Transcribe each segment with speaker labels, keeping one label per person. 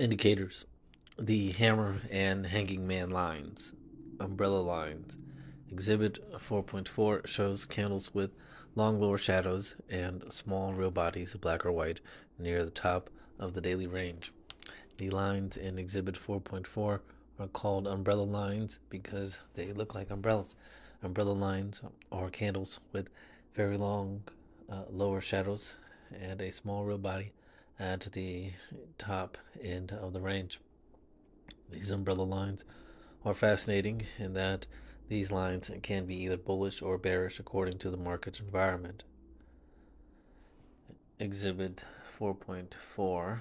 Speaker 1: Indicators: the hammer and hanging man lines, umbrella lines. Exhibit 4.4 shows candles with long lower shadows and small real bodies, black or white, near the top of the daily range. The lines in Exhibit 4.4 are called umbrella lines because they look like umbrellas. Umbrella lines are candles with very long lower shadows and a small real body at the top end of the range. These umbrella lines are fascinating in that these lines can be either bullish or bearish according to the market environment. Exhibit 4.4,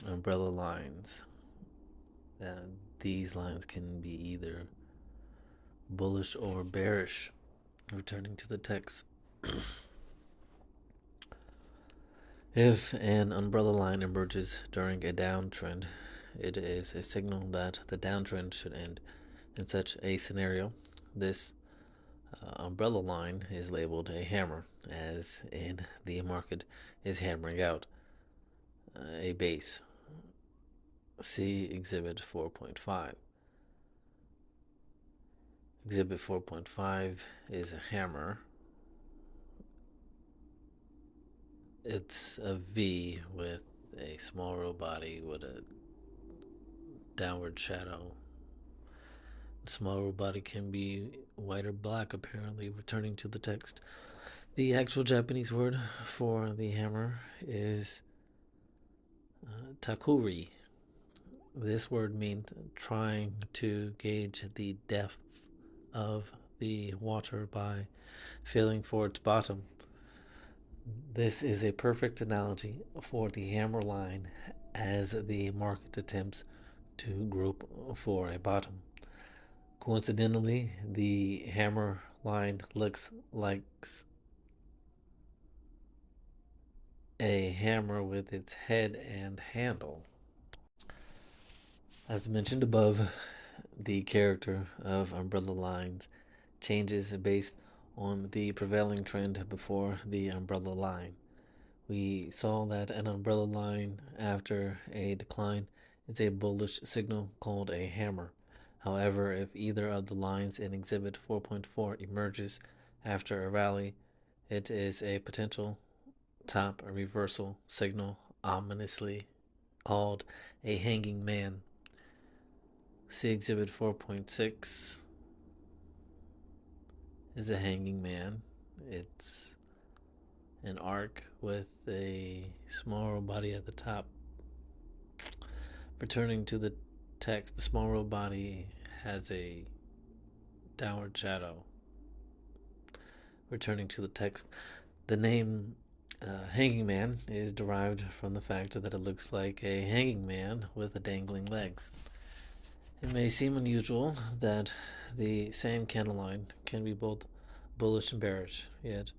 Speaker 1: umbrella lines. These lines can be either bullish or bearish. Returning to the text. If an umbrella line emerges during a downtrend, it is a signal that the downtrend should end. In such a scenario, this umbrella line is labeled a hammer, as in the market is hammering out a base. See Exhibit 4.5. Exhibit 4.5 is a hammer. It's a V with a small real body with a downward shadow. The small real body can be white or black, apparently. Returning to the text. The actual Japanese word for the hammer is takuri. This word means trying to gauge the depth of the water by feeling for its bottom. This is a perfect analogy for the hammer line as the market attempts to group for a bottom. Coincidentally, the hammer line looks like a hammer with its head and handle. As mentioned above, the character of umbrella lines changes based on the prevailing trend before the umbrella line. We saw that an umbrella line after a decline is a bullish signal called a hammer. However, if either of the lines in Exhibit 4.4 emerges after a rally, it is a potential top reversal signal, ominously called a hanging man. See Exhibit 4.6 is a hanging man. It's an arc with a smaller body at the top. Returning to the text, the smaller body has a downward shadow. Returning to the text, the name hanging man is derived from the fact that it looks like a hanging man with dangling legs. It may seem unusual that the same candle line can be both bullish and bearish, yet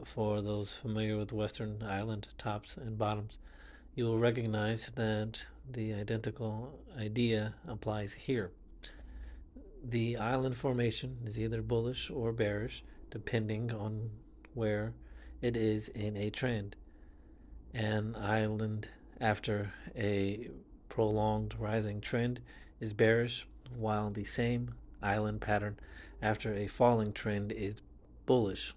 Speaker 1: for those familiar with Western Island tops and bottoms, you will recognize that the identical idea applies here. The island formation is either bullish or bearish, depending on where it is in a trend. An island after a prolonged rising trend is bearish, while the same island pattern after a falling trend is bullish.